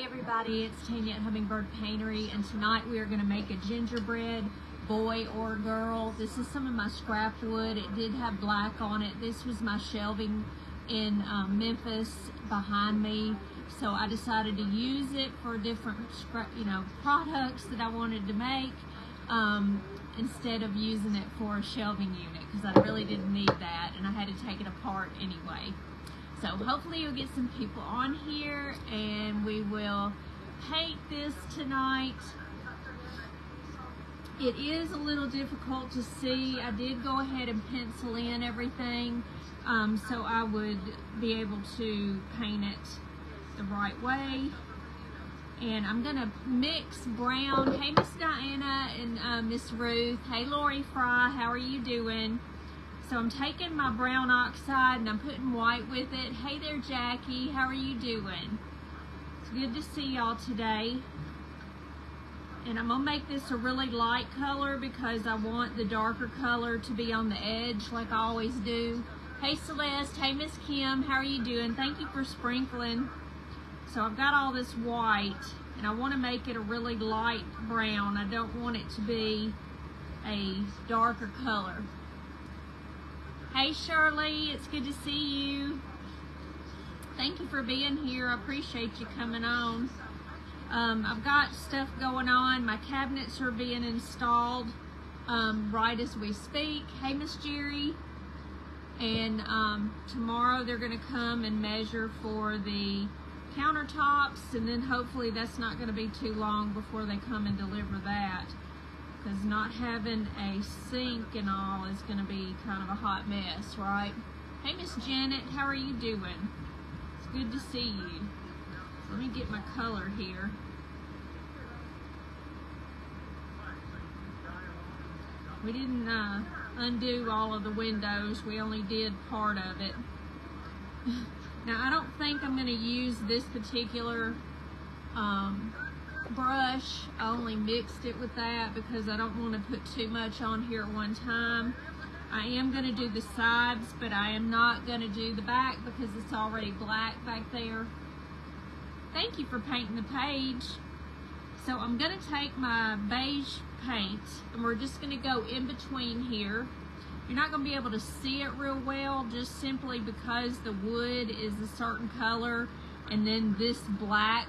everybody, it's Tanya at Hummingbird Paintery, and tonight we are going to make a gingerbread boy or girl. This is some of my scrap wood. It did have black on it. This was my shelving in Memphis behind me, so I decided to use it for different products that I wanted to make instead of using it for a shelving unit, because I really didn't need that and I had to take it apart anyway. So hopefully you'll get some people on here and we will paint this tonight. It is a little difficult to see. I did go ahead and pencil in everything so I would be able to paint it the right way. And I'm gonna mix brown. Hey, Miss Diana and Miss Ruth. Hey, Lori Fry, how are you doing? So I'm taking my brown oxide and I'm putting white with it. Hey there, Jackie. How are you doing? It's good to see y'all today. And I'm going to make this a really light color because I want the darker color to be on the edge like I always do. Hey, Celeste. Hey, Miss Kim. How are you doing? Thank you for sprinkling. So I've got all this white and I want to make it a really light brown. I don't want it to be a darker color. Hey Shirley, it's good to see you. Thank you for being here. I appreciate you coming on. I've got stuff going on. My cabinets are being installed right as we speak. Hey Miss Jerry. And tomorrow they're going to come and measure for the countertops, and then hopefully that's not going to be too long before they come and deliver that. Because not having a sink and all is going to be kind of a hot mess, right? Hey, Miss Janet, how are you doing? It's good to see you. Let me get my color here. We didn't undo all of the windows. We only did part of it. Now, I don't think I'm going to use this particular brush. I only mixed it with that because I don't want to put too much on here at one time. I am going to do the sides, but I am not going to do the back because it's already black back there. Thank you for painting the page. So I'm going to take my beige paint and we're just going to go in between here. You're not going to be able to see it real well just simply because the wood is a certain color and then this black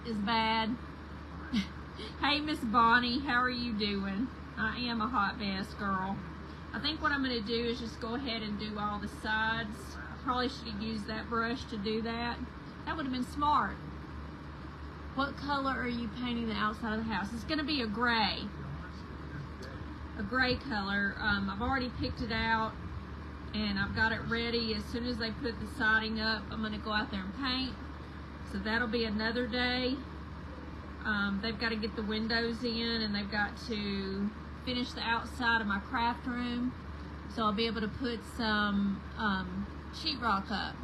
is bad. Hey, Miss Bonnie, how are you doing? I am a hot mess, girl. I think what I'm going to do is just go ahead and do all the sides. I probably should have used that brush to do that. That would have been smart. What color are you painting the outside of the house? It's going to be a gray. A gray color. I've already picked it out and I've got it ready. As soon as they put the siding up, I'm going to go out there and paint. So that'll be another day. They've got to get the windows in and they've got to finish the outside of my craft room. So I'll be able to put some sheetrock up.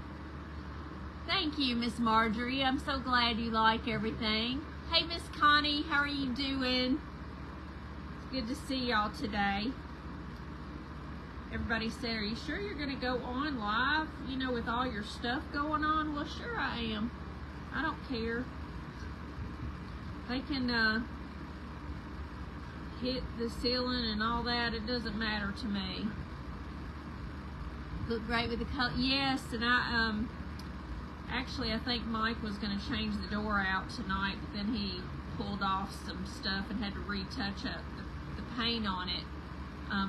Thank you, Miss Marjorie. I'm so glad you like everything. Hey, Miss Connie, how are you doing? It's good to see y'all today. Everybody said, are you sure you're going to go on live, with all your stuff going on? Well, sure I am. I don't care. They can hit the ceiling and all that. It doesn't matter to me. Look great with the color. Yes, and actually I think Mike was going to change the door out tonight, but then he pulled off some stuff and had to retouch up the paint on it.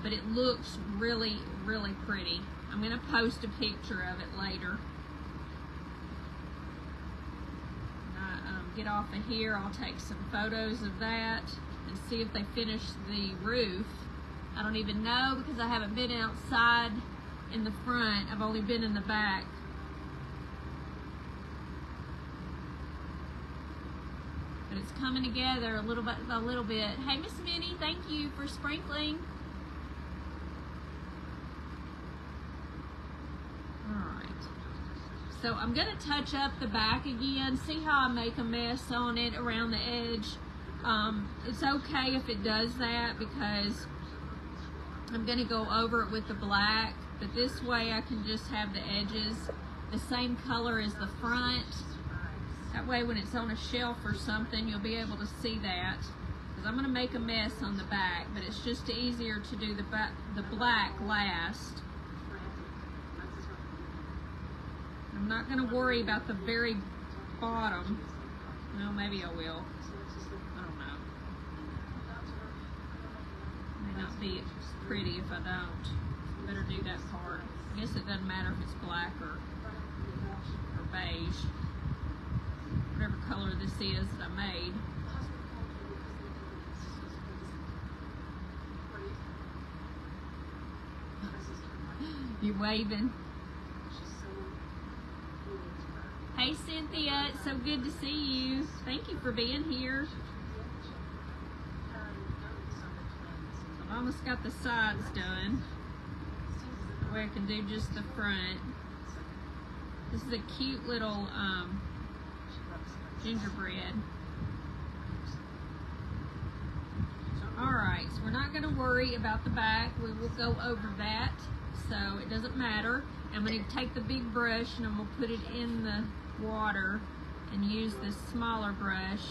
But it looks really, really pretty. I'm going to post a picture of it later. Get off of here, I'll take some photos of that and see if they finish the roof. I don't even know because I haven't been outside in the front. I've only been in the back. But it's coming together a little bit by little bit. Hey, Miss Minnie, thank you for sprinkling. So I'm going to touch up the back again. See how I make a mess on it around the edge. It's okay if it does that because I'm going to go over it with the black. But this way I can just have the edges the same color as the front. That way when it's on a shelf or something, you'll be able to see that. Because I'm going to make a mess on the back, but it's just easier to do the black last. I'm not going to worry about the very bottom. Well, maybe I will. I don't know. May not be pretty if I don't. Better do that part. I guess it doesn't matter if it's black or beige. Whatever color this is that I made. You waving? Hey Cynthia, it's so good to see you. Thank you for being here. I've almost got the sides done. That way I can do just the front. This is a cute little gingerbread. Alright, so we're not going to worry about the back. We will go over that, so it doesn't matter. I'm going to take the big brush and I'm going to put it in the water and use this smaller brush.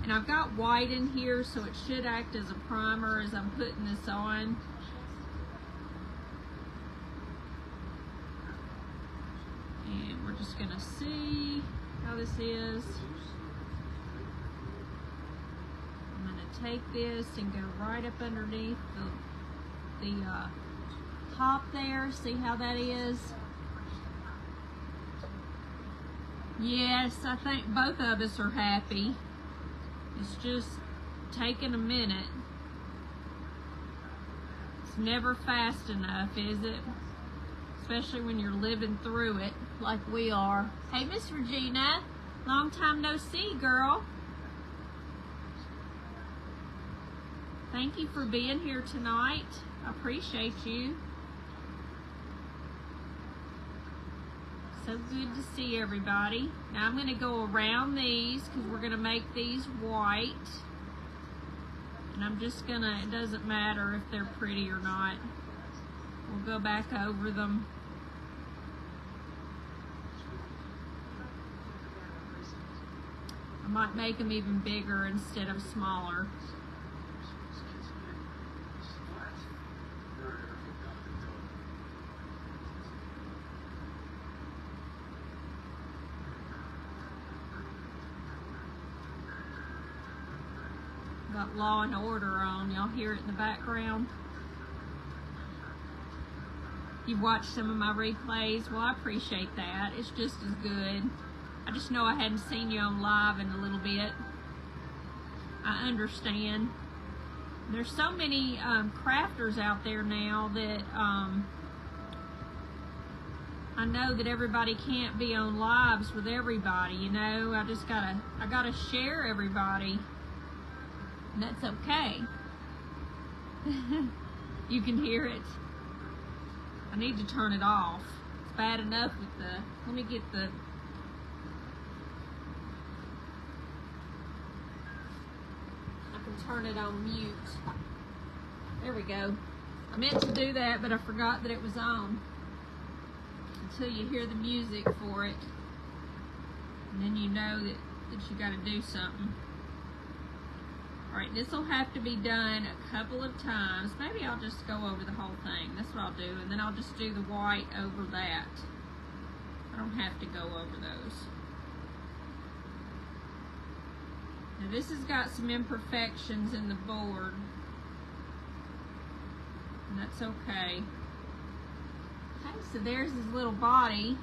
And I've got white in here, so it should act as a primer as I'm putting this on. And we're just going to see how this is. I'm going to take this and go right up underneath the top there. See how that is? Yes, I think both of us are happy. It's just taking a minute. It's never fast enough, is it? Especially when you're living through it like we are. Hey, Miss Regina. Long time no see, girl. Thank you for being here tonight. I appreciate you. So good to see everybody. Now I'm going to go around these because we're going to make these white. And I'm just going to, it doesn't matter if they're pretty or not. We'll go back over them. I might make them even bigger instead of smaller. Got Law and Order on. Y'all hear it in the background? You've watched some of my replays. Well, I appreciate that. It's just as good. I just know I hadn't seen you on live in a little bit. I understand. There's so many crafters out there now that I know that everybody can't be on lives with everybody, you know. I gotta share everybody. And that's okay. You can hear it. I need to turn it off. It's bad enough with the, let me get the, I can turn it on mute. There we go. I meant to do that, but I forgot that it was on. Until you hear the music for it. And then you know that you got to do something. Alright, this will have to be done a couple of times. Maybe I'll just go over the whole thing. That's what I'll do. And then I'll just do the white over that. I don't have to go over those. Now this has got some imperfections in the board. And that's okay. Okay, so there's his little body.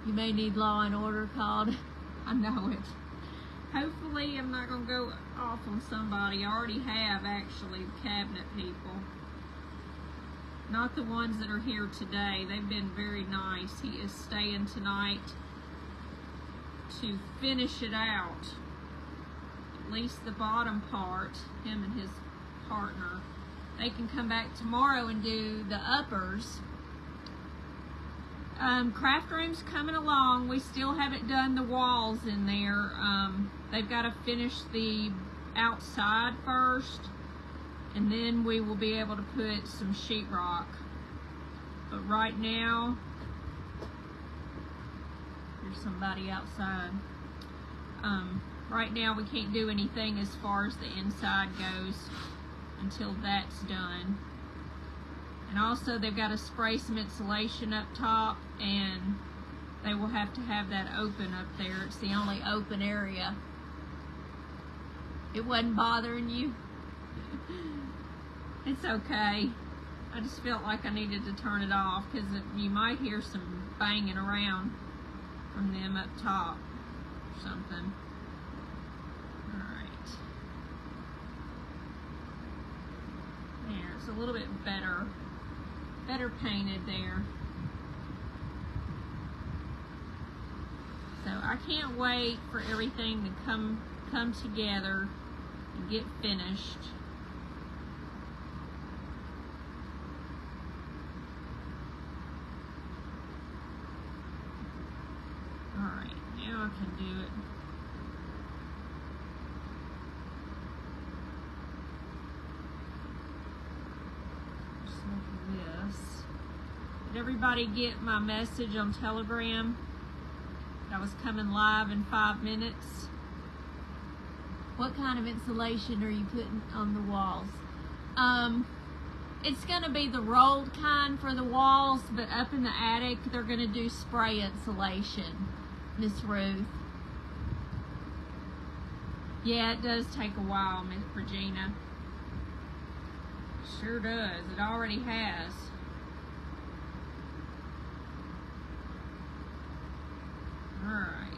You may need Law and Order called. I know it. Hopefully I'm not going to go off on somebody. I already have, actually, cabinet people. Not the ones that are here today. They've been very nice. He is staying tonight to finish it out. At least the bottom part, him and his partner. They can come back tomorrow and do the uppers. Craft room's coming along. We still haven't done the walls in there. They've got to finish the outside first, and then we will be able to put some sheetrock. But right now, There's somebody outside. Right now we can't do anything as far as the inside goes until that's done. And also they've got to spray some insulation up top, and they will have to have that open up there. It's the only open area. It wasn't bothering you? It's okay. I just felt like I needed to turn it off because you might hear some banging around from them up top or something. Alright. There, it's a little bit better painted there. So I can't wait for everything to come together and get finished. Alright, now I can do it. Just like this. Did everybody get my message on Telegram? I was coming live in 5 minutes. What kind of insulation are you putting on the walls? It's going to be the rolled kind for the walls, but up in the attic, they're going to do spray insulation, Miss Ruth. Yeah, it does take a while, Miss Regina. Sure does. It already has. Alright.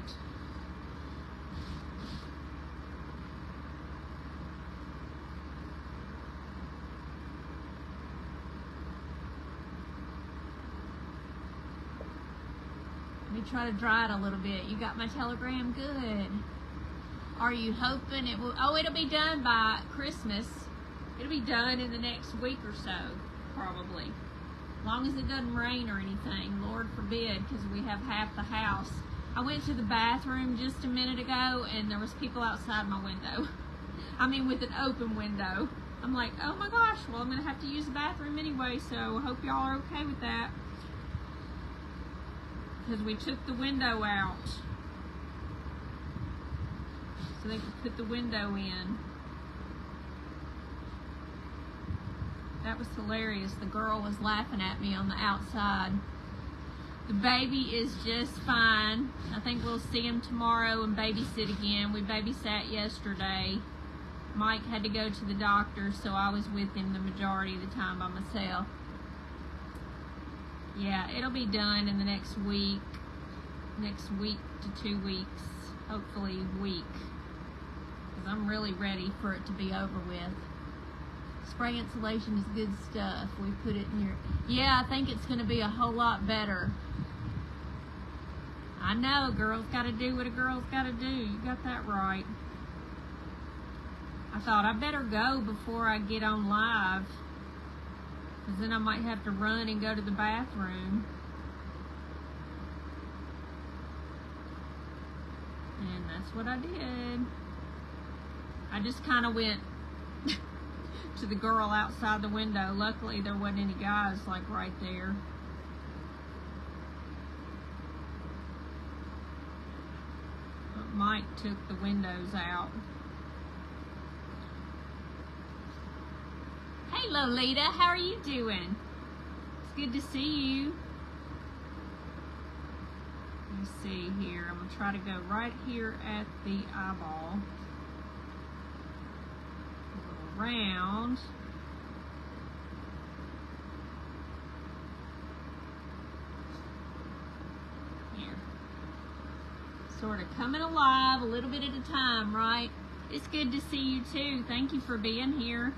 Let me try to dry it a little bit. You got my telegram? Good. Are you hoping it will? Oh, it'll be done by Christmas. It'll be done in the next week or so, probably. As long as it doesn't rain or anything. Lord forbid, because we have half the house. I went to the bathroom just a minute ago, and there was people outside my window. I mean, with an open window. I'm like, oh my gosh, well, I'm going to have to use the bathroom anyway, so I hope y'all are okay with that. Because we took the window out. So they could put the window in. That was hilarious. The girl was laughing at me on the outside. The baby is just fine. I think we'll see him tomorrow and babysit again. We babysat yesterday. Mike had to go to the doctor, so I was with him the majority of the time by myself. Yeah, it'll be done in the next week to 2 weeks, hopefully a week, because I'm really ready for it to be over with. Spray insulation is good stuff. We put it in your... Yeah, I think it's going to be a whole lot better. I know, girls got to do what a girl's got to do. You got that right. I thought I better go before I get on live, because then I might have to run and go to the bathroom. And that's what I did. I just kind of went to the girl outside the window. Luckily, there wasn't any guys like right there. But Mike took the windows out. Hey Lolita, how are you doing? It's good to see you. Let me see here. I'm going to try to go right here at the eyeball. Go around. Here. Sort of coming alive a little bit at a time, right? It's good to see you too. Thank you for being here.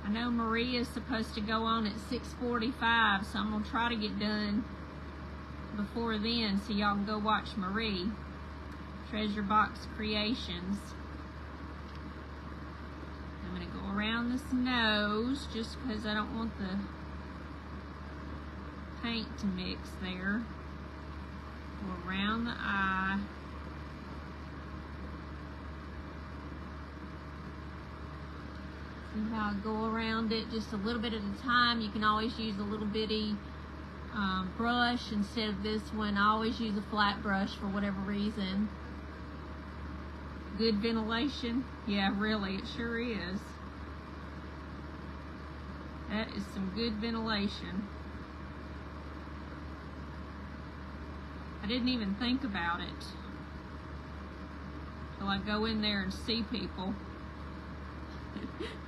I know Marie is supposed to go on at 6:45, so I'm going to try to get done before then so y'all can go watch Marie. Treasure Box Creations. I'm going to go around this nose just because I don't want the paint to mix there. Go around the eye. See how I go around it just a little bit at a time. You can always use a little bitty brush instead of this one. I always use a flat brush for whatever reason. Good ventilation. Yeah, really, it sure is. That is some good ventilation. I didn't even think about it till I go in there and see people.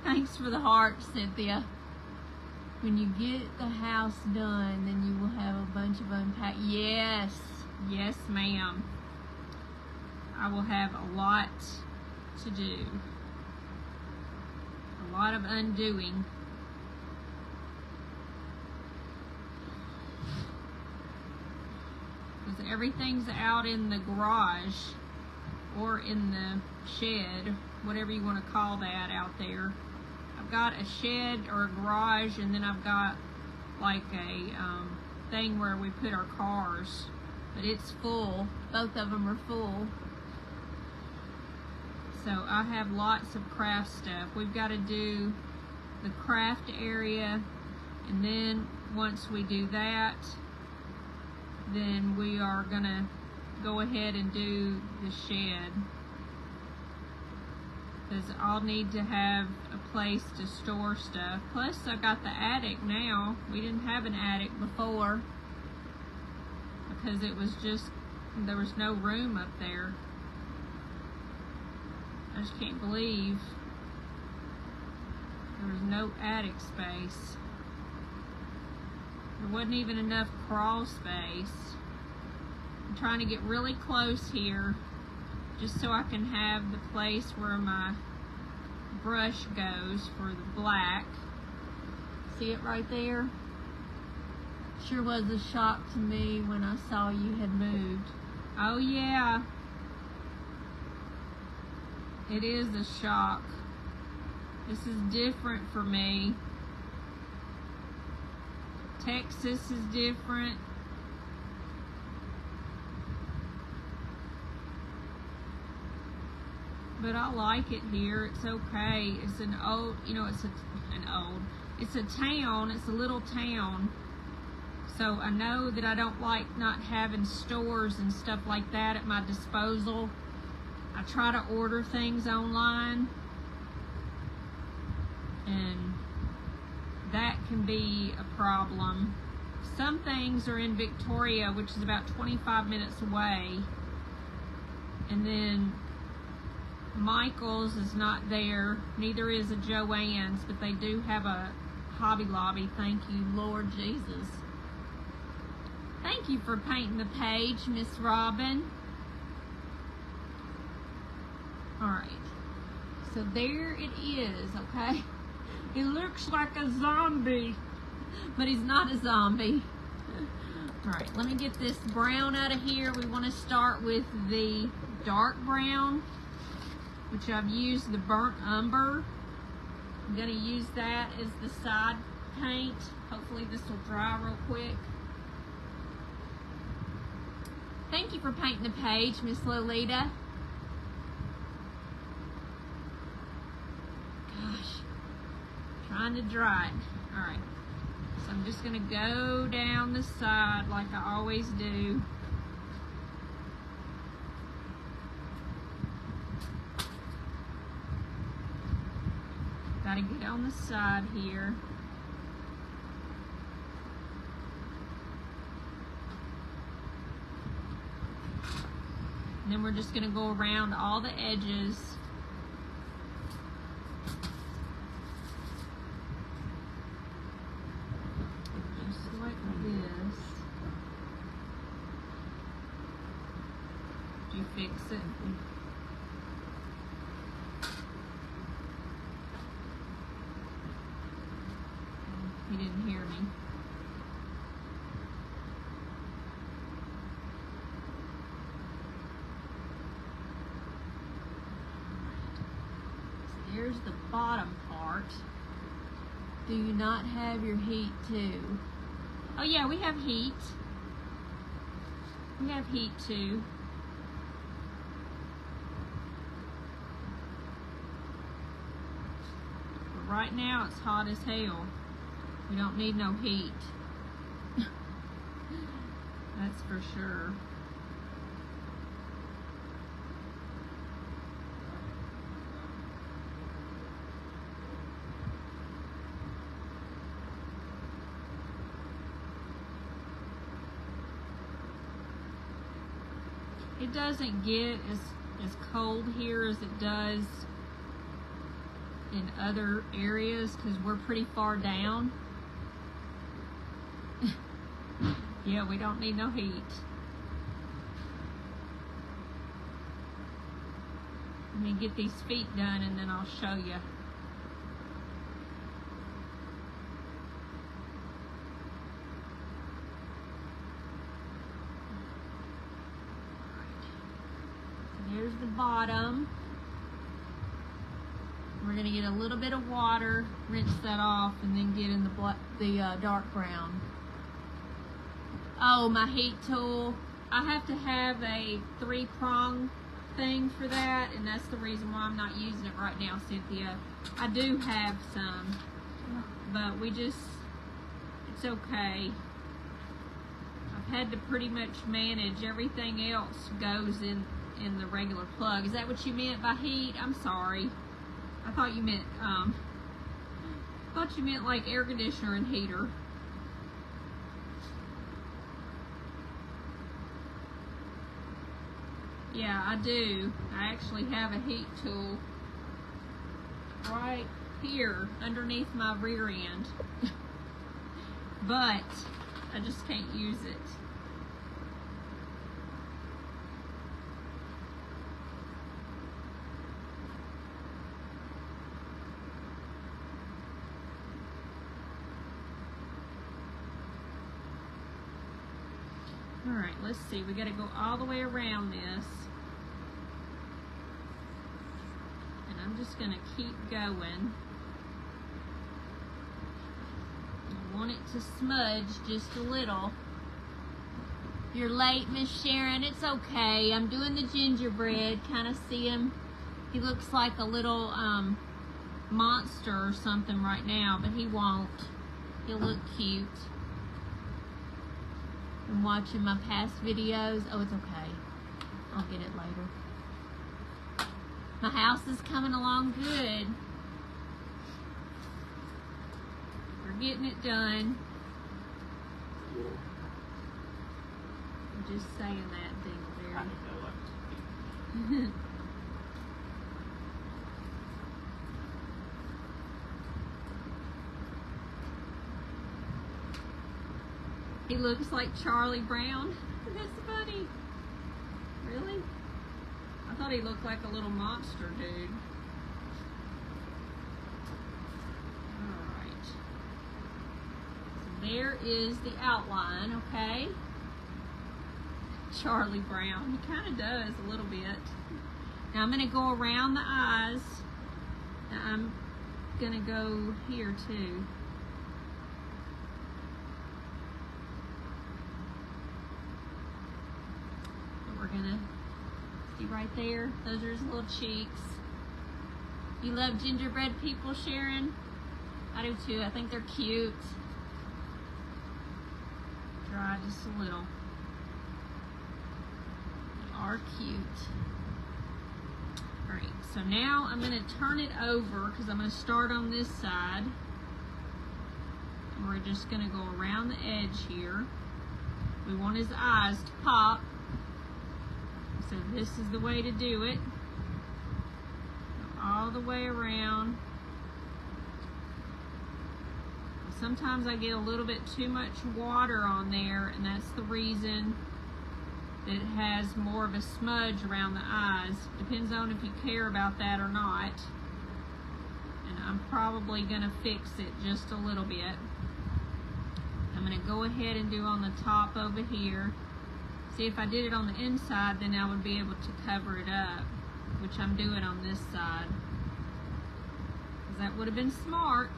Thanks for the heart, Cynthia. When you get the house done, then you will have a bunch of unpack. Yes, yes, ma'am. I will have a lot to do. A lot of undoing. Because everything's out in the garage or in the shed, whatever you want to call that out there. I've got a shed or a garage, and then I've got like a thing where we put our cars, but it's full. Both of them are full. So I have lots of craft stuff. We've got to do the craft area, and then once we do that, then we are gonna go ahead and do the shed, because I'll need to have a place to store stuff. Plus I got the attic now. We didn't have an attic before because it was just, there was no room up there. I just can't believe there was no attic space. There wasn't even enough crawl space. I'm trying to get really close here just so I can have the place where my brush goes for the black. See it right there? Sure was a shock to me when I saw you had moved. Oh yeah. It is a shock. This is different for me. Texas is different. But I like it here. It's okay. It's an old, you know, it's it's a town. It's a little town. So I know that I don't like not having stores and stuff like that at my disposal. I try to order things online, and that can be a problem. Some things are in Victoria, which is about 25 minutes away, and then Michael's is not there, neither is a Joann's, but they do have a Hobby Lobby. Thank you, Lord Jesus. Thank you for painting the page, Miss Robin. Alright, so there it is, okay? He looks like a zombie, but he's not a zombie. Alright, let me get this brown out of here. We want to start with the dark brown, which I've used the burnt umber. I'm going to use that as the side paint. Hopefully this will dry real quick. Thank you for painting the page, Miss Lolita. Gosh, trying to dry it. All right, so I'm just going to go down the side like I always do. Got to get on the side here. And then we're just going to go around all the edges. Just like this. Did you fix it? He didn't hear me. So here's the bottom part. Do you not have your heat too? Oh yeah, we have heat. We have heat too. But right now it's hot as hell. We don't need no heat. That's for sure. It doesn't get as cold here as it does in other areas because we're pretty far down. Yeah, we don't need no heat. Let me get these feet done and then I'll show you. There's the bottom. We're going to get a little bit of water, rinse that off, and then get in the dark brown. Oh, my heat tool. I have to have a 3-prong thing for that, and that's the reason why I'm not using it right now, Cynthia. I do have some, but it's okay. I've had to pretty much manage. Everything else goes in the regular plug. Is that what you meant by heat? I'm sorry. I thought you meant like air conditioner and heater. Yeah, I do. I actually have a heat tool right here underneath my rear end. But I just can't use it. Alright, let's see. We got to go all the way around this. And I'm just going to keep going. I want it to smudge just a little. You're late, Miss Sharon. It's okay. I'm doing the gingerbread. Kind of see him. He looks like a little monster or something right now, but he won't. He'll look cute. I'm watching my past videos. Oh, it's okay. I'll get it later. My house is coming along good. We're getting it done. I'm just saying that, Dingleberry. He looks like Charlie Brown. That's funny. Really? I thought he looked like a little monster dude. Alright. So there is the outline, okay? Charlie Brown. He kind of does a little bit. Now I'm going to go around the eyes. Now I'm going to go here too. Gonna see right there, those are his little cheeks. You love gingerbread people, Sharon? I do too. I think they're cute. Dry just a little. They are cute. Alright, so now I'm going to turn it over because I'm going to start on this side. And we're just going to go around the edge here. We want his eyes to pop. So this is the way to do it. Go all the way around. Sometimes I get a little bit too much water on there, and that's the reason that it has more of a smudge around the eyes. Depends on if you care about that or not. And I'm probably going to fix it just a little bit. I'm going to go ahead and do on the top over here. See, if I did it on the inside, then I would be able to cover it up, which I'm doing on this side. Because that would have been smart,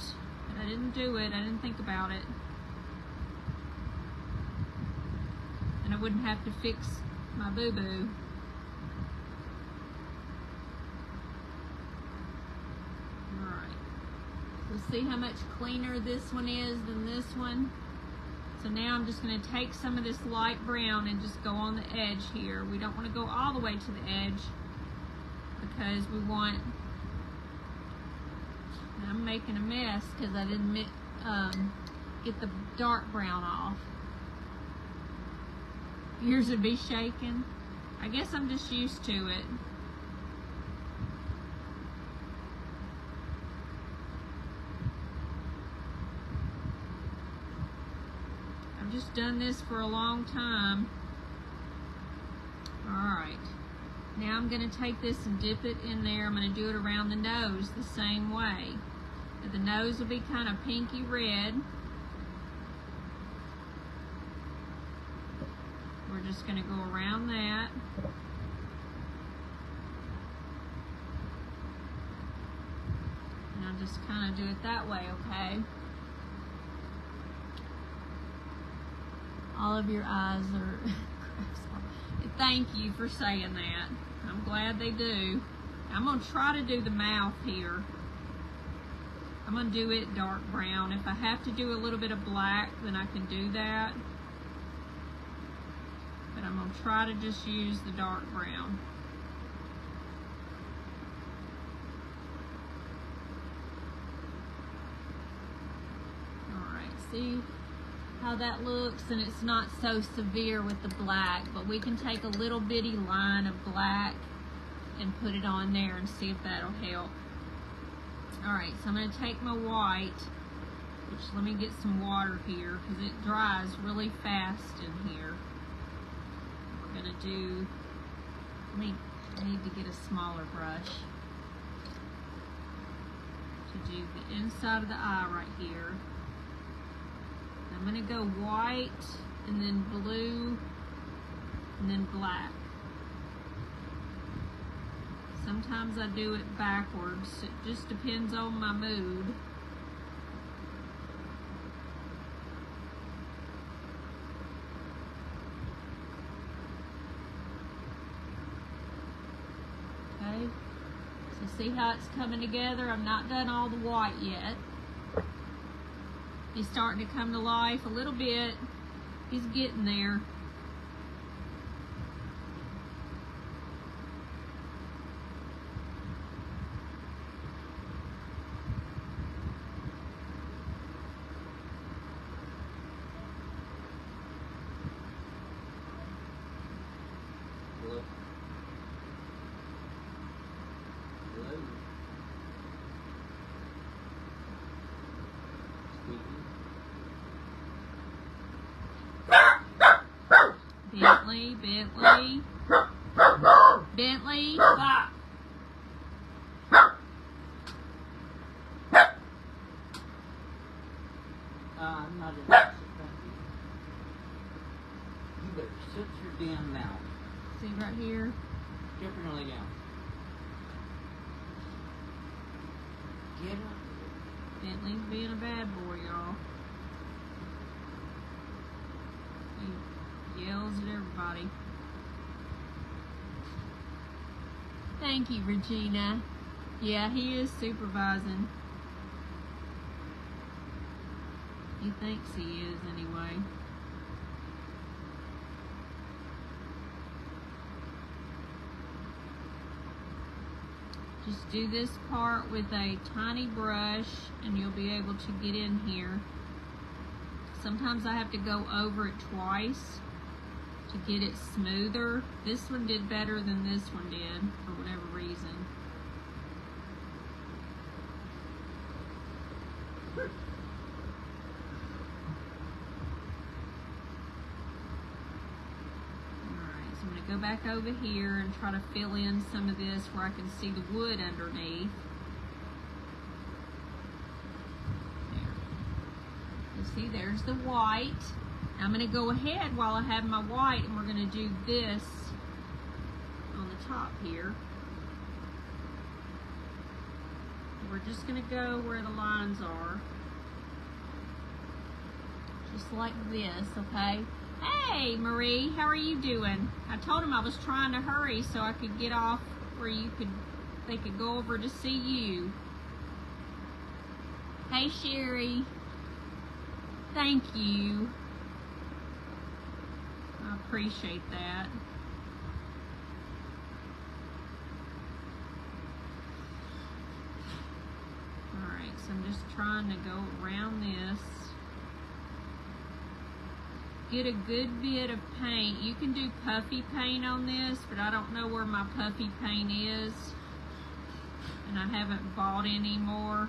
but I didn't do it. I didn't think about it. And I wouldn't have to fix my boo-boo. Alright. So see how much cleaner this one is than this one? So now I'm just going to take some of this light brown and just go on the edge here. We don't want to go all the way to the edge because we want, and I'm making a mess because I didn't get the dark brown off. Yours would be shaking. I guess I'm just used to it. I've just done this for a long time. Alright, now I'm going to take this and dip it in there. I'm going to do it around the nose the same way. The nose will be kind of pinky red. We're just going to go around that. And I'll just kind of do it that way, okay? All of your eyes are... Thank you for saying that. I'm glad they do. I'm going to try to do the mouth here. I'm going to do it dark brown. If I have to do a little bit of black, then I can do that. But I'm going to try to just use the dark brown. Alright, see how that looks? And it's not so severe with the black, but we can take a little bitty line of black and put it on there and see if that'll help. Alright, so I'm going to take my white, which let me get some water here because it dries really fast in here. We're going to do, I need to get a smaller brush to do the inside of the eye right here. I'm going to go white and then blue and then black. Sometimes I do it backwards. It just depends on my mood. Okay. So see how it's coming together? I'm not done all the white yet. He's starting to come to life a little bit. He's getting there. Bentley. Stop. I'm not interested, thank you. You better shut your damn mouth. See right here? Get up and lay down. Get up. Bentley's being a bad boy, y'all. He yells at everybody. Thank you, Regina. Yeah, he is supervising. He thinks he is, anyway. Just do this part with a tiny brush and you'll be able to get in here. Sometimes I have to go over it twice to get it smoother. This one did better than this one did for whatever reason. Alright, so I'm going to go back over here and try to fill in some of this where I can see the wood underneath. There. You see, there's the white. I'm going to go ahead while I have my white and we're going to do this on the top here. We're just going to go where the lines are. Just like this, okay? Hey, Marie, how are you doing? I told him I was trying to hurry so I could get off where they could go over to see you. Hey, Sherry. Thank you. I appreciate that. Alright, so I'm just trying to go around this. Get a good bit of paint. You can do puffy paint on this, but I don't know where my puffy paint is. And I haven't bought any more.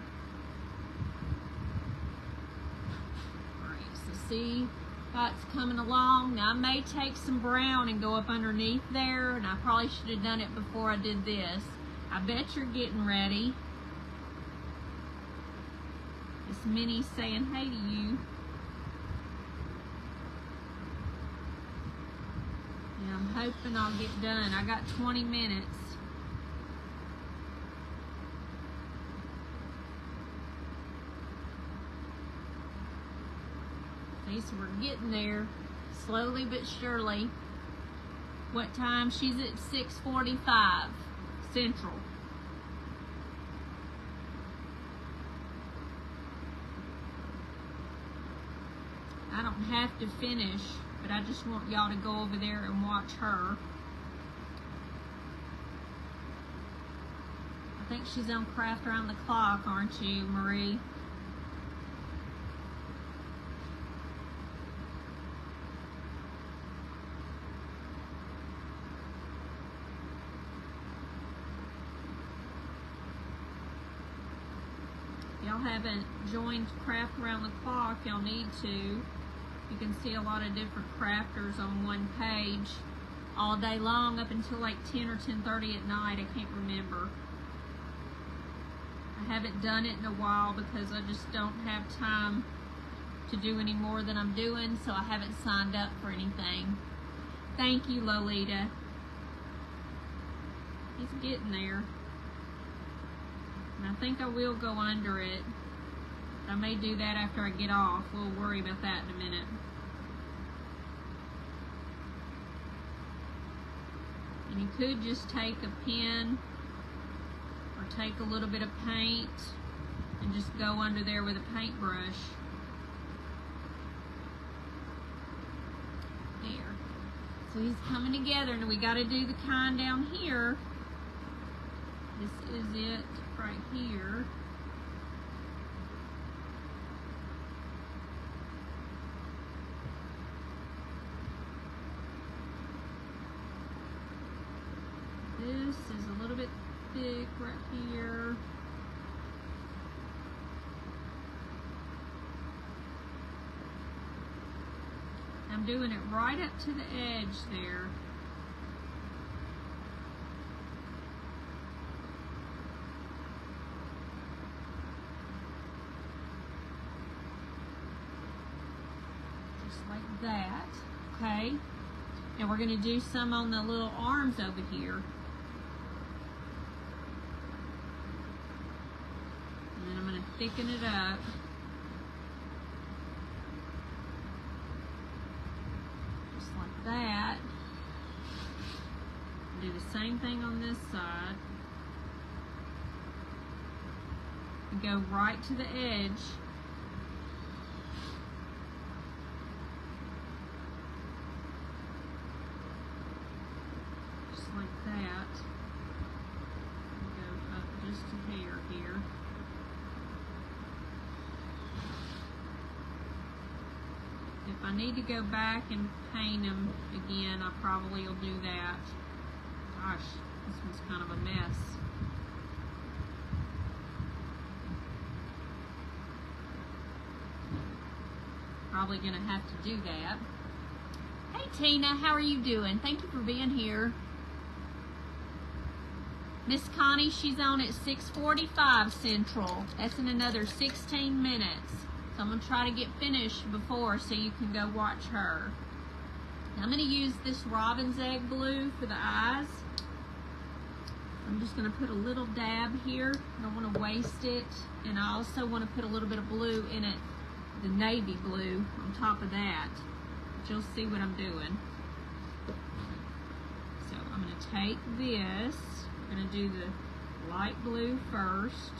Alright, so see how it's coming along. Now I may take some brown and go up underneath there, and I probably should have done it before I did this. I bet you're getting ready. It's Minnie saying hey to you. And I'm hoping I'll get done. I got 20 minutes. See, so we're getting there, slowly but surely. What time? She's at 6:45 Central. I don't have to finish, but I just want y'all to go over there and watch her. I think she's on Craft Around the Clock, aren't you, Marie? Y'all haven't joined Craft Around the Clock, y'all need to. You can see a lot of different crafters on one page all day long up until like 10 or 10:30 at night. I can't remember. I haven't done it in a while because I just don't have time to do any more than I'm doing, so I haven't signed up for anything. Thank you, Lolita. He's getting there. And I think I will go under it. I may do that after I get off. We'll worry about that in a minute. And you could just take a pen or take a little bit of paint and just go under there with a paintbrush. There. So he's coming together, and we got to do the kind down here. This is it right here. This is a little bit thick right here. I'm doing it right up to the edge there. Just like that. Okay. And we're going to do some on the little arms over here. And then I'm going to thicken it up. Just like that. Do the same thing on this side. And go right to the edge. Like that. Go up just a hair here. If I need to go back and paint them again, I probably will do that. Gosh, this one's kind of a mess. Probably gonna have to do that. Hey Tina, how are you doing? Thank you for being here. Miss Connie, she's on at 6:45 Central. That's in another 16 minutes. So I'm going to try to get finished before so you can go watch her. Now I'm going to use this robin's egg blue for the eyes. I'm just going to put a little dab here. I don't want to waste it. And I also want to put a little bit of blue in it, the navy blue on top of that. But you'll see what I'm doing. So I'm going to take this. We're going to do the light blue first.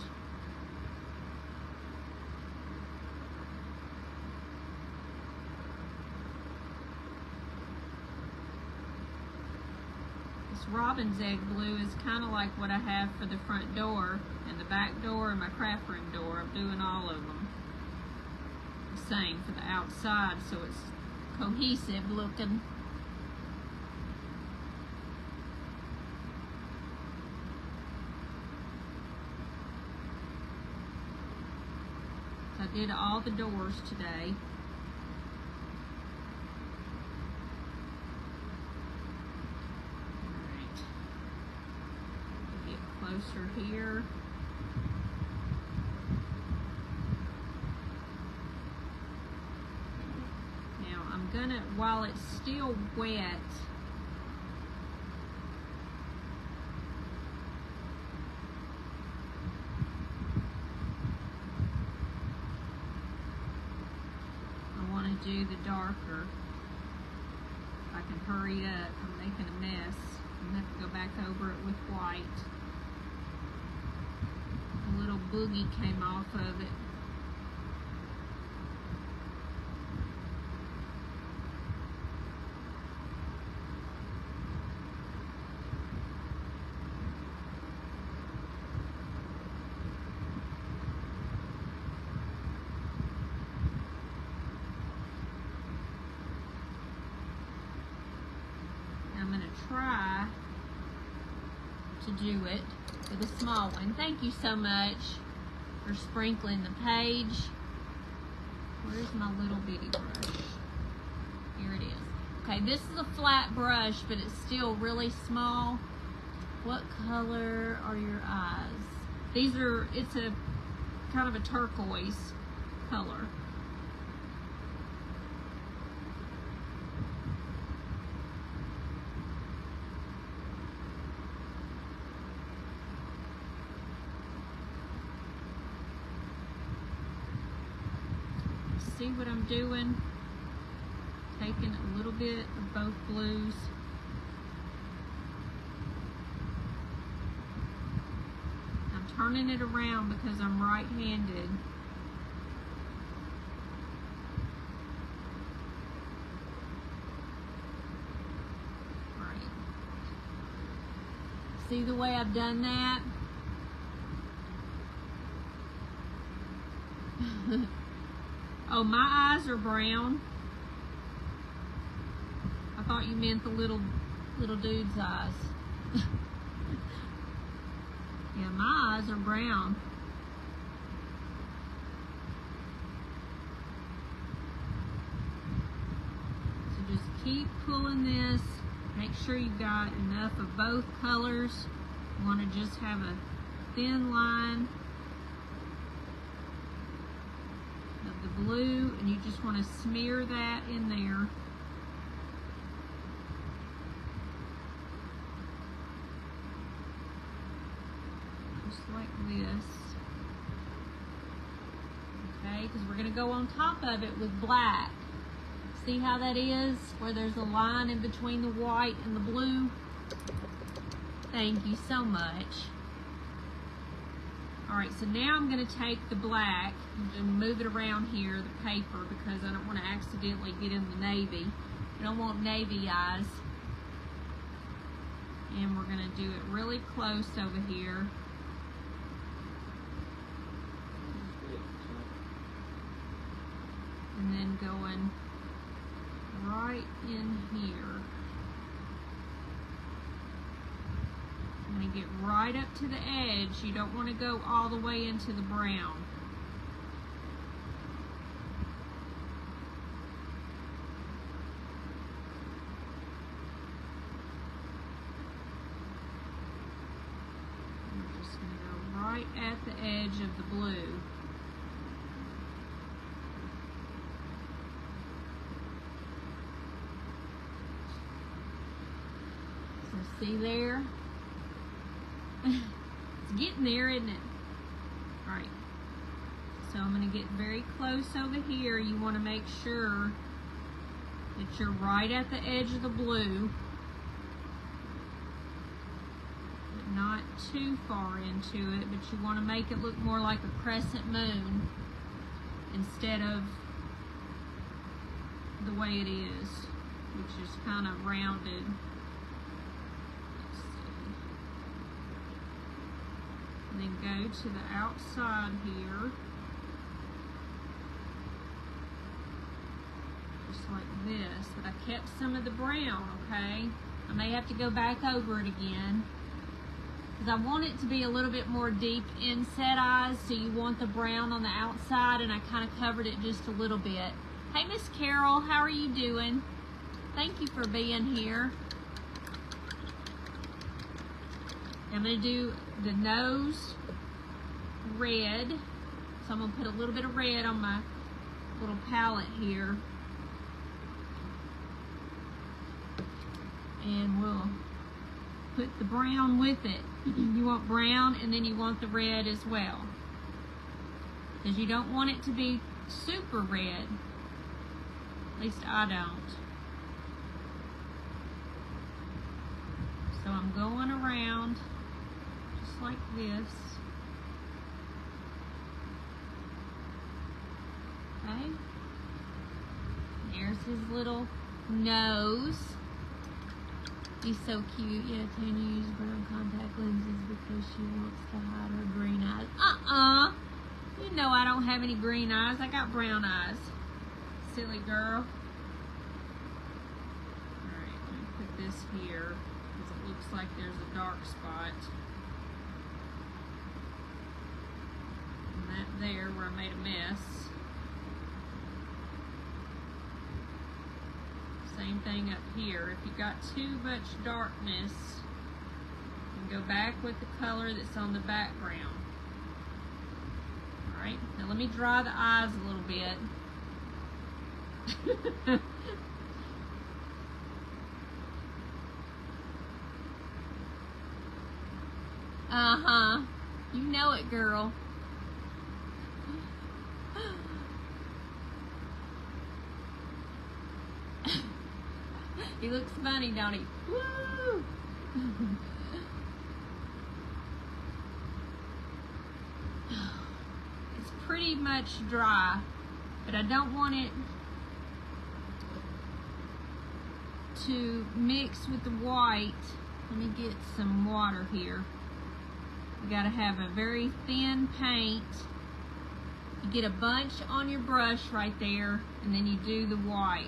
robin's egg blue is kind of like what I have for the front door and the back door and my craft room door. I'm doing all of them the same for the outside so it's cohesive looking. So I did all the doors today. Closer here. Now I'm gonna, while it's still wet, I want to do the darker. If I can hurry up, I'm making a mess. I'm gonna have to go back over it with white. A little boogie came off of it. I'm going to try to do it with a small one. Thank you so much for sprinkling the page. Where's my little bitty brush? Here it is. Okay, this is a flat brush, but it's still really small. What color are your eyes? These are, it's a kind of a turquoise color. See what I'm doing? Taking a little bit of both blues. I'm turning it around because I'm right-handed. Right. See the way I've done that? Oh, my eyes are brown. I thought you meant the little dude's eyes. Yeah, my eyes are brown. So just keep pulling this. Make sure you've got enough of both colors. You want to just have a thin line blue, and you just want to smear that in there. Just like this. Okay, because we're going to go on top of it with black. See how that is? Where there's a line in between the white and the blue. Thank you so much. Alright, so now I'm going to take the black and move it around here, the paper, because I don't want to accidentally get in the navy. I don't want navy eyes. And we're going to do it really close over here. And then going right in here. I'm going to get right up to the edge. You don't want to go all the way into the brown. I'm just going to go right at the edge of the blue. So see there? It's getting there, isn't it? Alright. So I'm going to get very close over here. You want to make sure that you're right at the edge of the blue, but not too far into it, but you want to make it look more like a crescent moon instead of the way it is, which is kind of rounded. And then go to the outside here. Just like this. But I kept some of the brown, okay? I may have to go back over it again. Because I want it to be a little bit more deep inset eyes, so you want the brown on the outside, and I kind of covered it just a little bit. Hey, Miss Carol, how are you doing? Thank you for being here. I'm going to do the nose red. So I'm going to put a little bit of red on my little palette here. And we'll put the brown with it. You want brown, and then you want the red as well. Because you don't want it to be super red. At least I don't. So I'm going around just like this. Okay. There's his little nose. He's so cute. Yeah, Tanya uses brown contact lenses because she wants to hide her green eyes. You know I don't have any green eyes. I got brown eyes. Silly girl. Alright, let me put this here because it looks like there's a dark spot. And that there where I made a mess. Same thing up here. If you got too much darkness, you can go back with the color that's on the background. Alright, now let me dry the eyes a little bit. You know it, girl. He looks funny, don't he? Woo! It's pretty much dry, but I don't want it to mix with the white. Let me get some water here. You gotta have a very thin paint. You get a bunch on your brush right there, and then you do the white.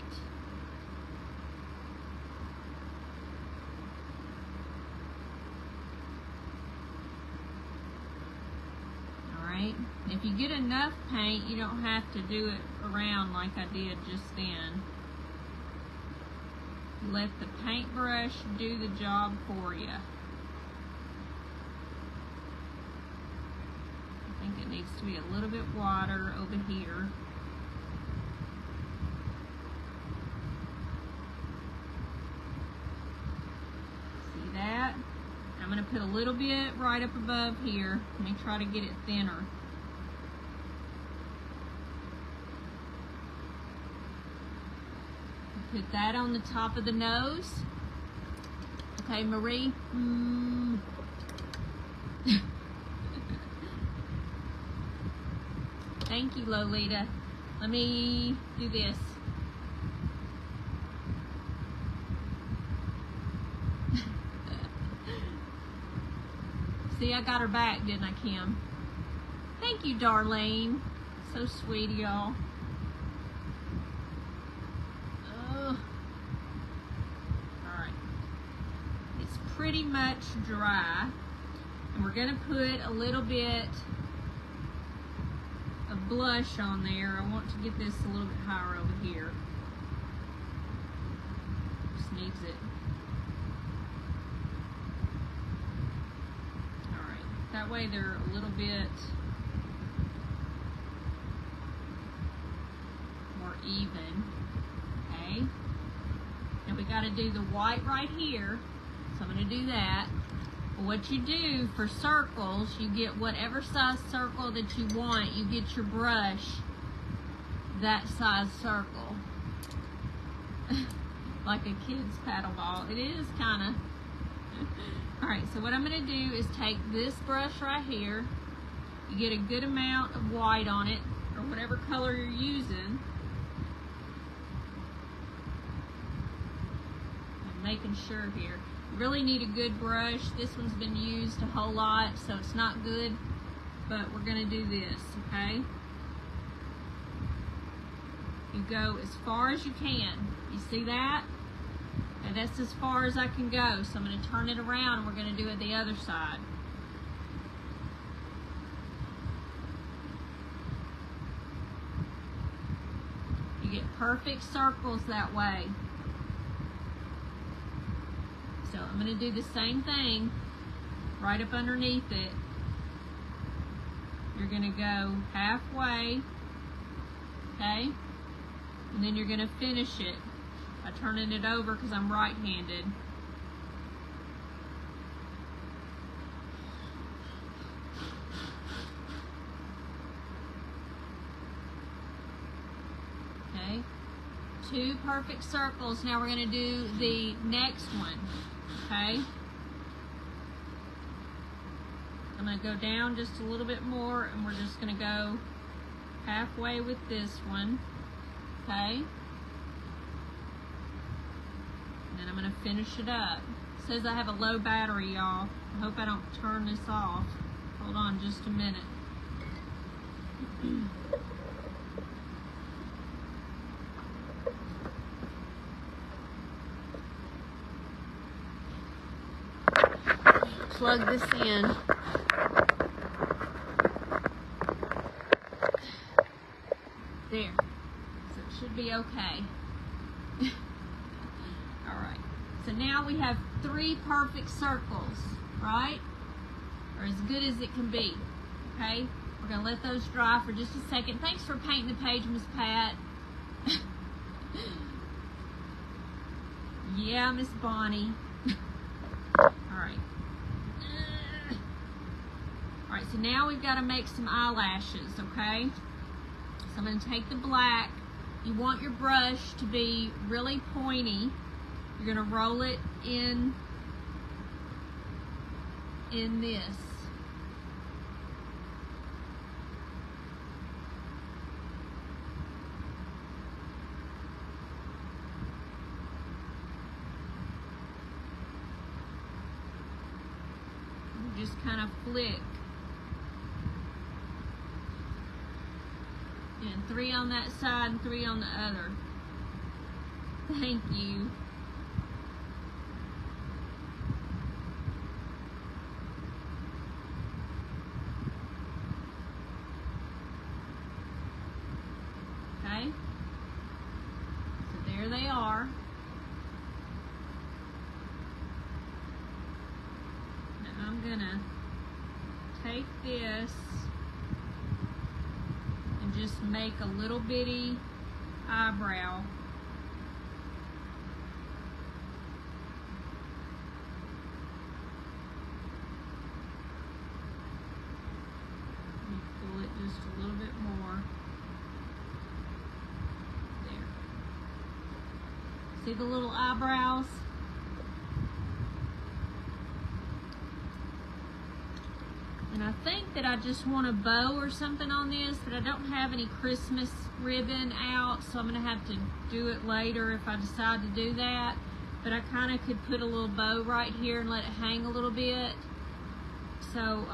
If you get enough paint, you don't have to do it around like I did just then. Let the paintbrush do the job for you. I think it needs to be a little bit water over here. See that? I'm going to put a little bit right up above here. Let me try to get it thinner. Put that on the top of the nose. Okay, Marie. Thank you, Lolita. Let me do this. See, I got her back, didn't I, Kim? Thank you, Darlene. So sweet, y'all. Pretty much dry, and we're going to put a little bit of blush on there. I want to get this a little bit higher over here. Just needs it. Alright, that way they're a little bit more even. Okay, now we got to do the white right here. So I'm going to do that. What you do for circles, you get whatever size circle that you want. You get your brush that size circle. Like a kid's paddle ball. It is kind of. Alright, so what I'm going to do is take this brush right here. You get a good amount of white on it, or whatever color you're using. I'm making sure here. You really need a good brush. This one's been used a whole lot, so it's not good, but we're gonna do this, okay? You go as far as you can. You see that? And that's as far as I can go. So I'm gonna turn it around and we're gonna do it the other side. You get perfect circles that way. So I'm going to do the same thing right up underneath it. You're going to go halfway, okay? And then you're going to finish it by turning it over because I'm right-handed. Okay, 2 perfect circles. Now we're going to do the next one, okay? I'm going to go down just a little bit more and we're just going to go halfway with this one, okay? And then I'm going to finish it up. It says I have a low battery, y'all. I hope I don't turn this off. Hold on just a minute. Plug this in. There. So it should be okay. Alright. So now we have 3 perfect circles, right? Or as good as it can be. Okay? We're going to let those dry for just a second. Thanks for painting the page, Miss Pat. Yeah, Miss Bonnie. Alright. Alright, so now we've got to make some eyelashes, okay? So I'm going to take the black. You want your brush to be really pointy. You're going to roll it in this. You just kind of flick. And 3 on that side and 3 on the other. Thank you. Okay? So there they are. Now I'm gonna take this and just make a little bitty eyebrow. Let me pull it just a little bit more. There. See the little eyebrows? And I think that I just want a bow or something on this, but I don't have any Christmas ribbon out, so I'm going to have to do it later if I decide to do that. But I kind of could put a little bow right here and let it hang a little bit. So,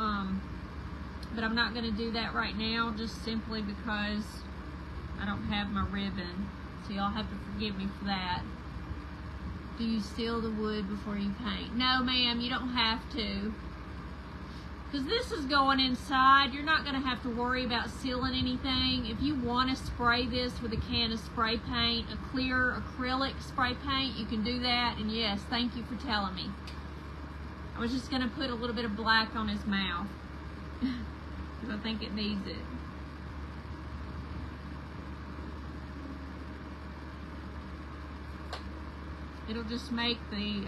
but I'm not going to do that right now, just simply because I don't have my ribbon. So y'all have to forgive me for that. Do you seal the wood before you paint? No, ma'am, you don't have to. Because this is going inside, you're not going to have to worry about sealing anything. If you want to spray this with a can of spray paint, a clear acrylic spray paint, you can do that. And yes, thank you for telling me. I was just going to put a little bit of black on his mouth. Because I think it needs it. It'll just make the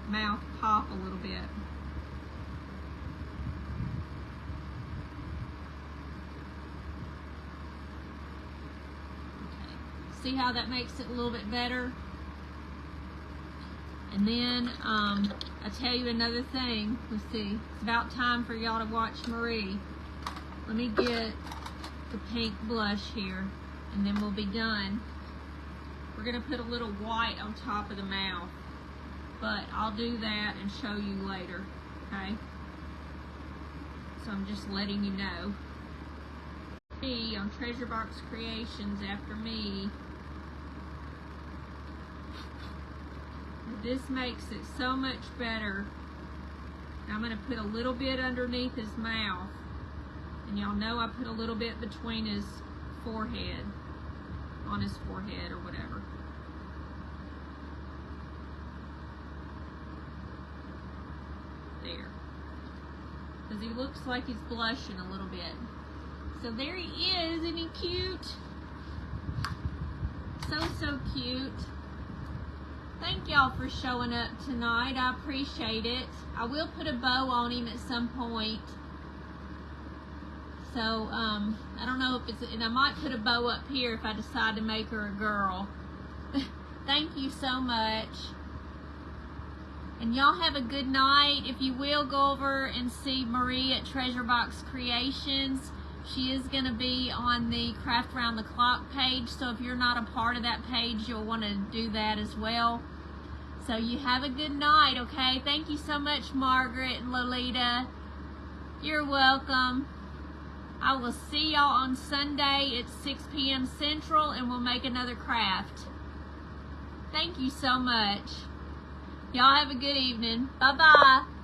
mouth pop a little bit. See how that makes it a little bit better? And then, I tell you another thing. Let's see. It's about time for y'all to watch Marie. Let me get the pink blush here, and then we'll be done. We're going to put a little white on top of the mouth. but I'll do that and show you later, okay? So I'm just letting you know. Me on Treasure Box Creations after me. This makes it so much better. I'm going to put a little bit underneath his mouth. And y'all know I put a little bit between his forehead. On his forehead or whatever. There. Because he looks like he's blushing a little bit. So there he is. Isn't he cute? So cute. Thank y'all for showing up tonight. I appreciate it. I will put a bow on him at some point. So, I don't know if it's, and I might put a bow up here if I decide to make her a girl. Thank you so much. And y'all have a good night. If you will, go over and see Marie at Treasure Box Creations. She is going to be on the Craft Round the Clock page, so if you're not a part of that page, you'll want to do that as well. So you have a good night, okay? Thank you so much, Margaret and Lolita. You're welcome. I will see y'all on Sunday at 6 p.m. Central, and we'll make another craft. Thank you so much. Y'all have a good evening. Bye-bye.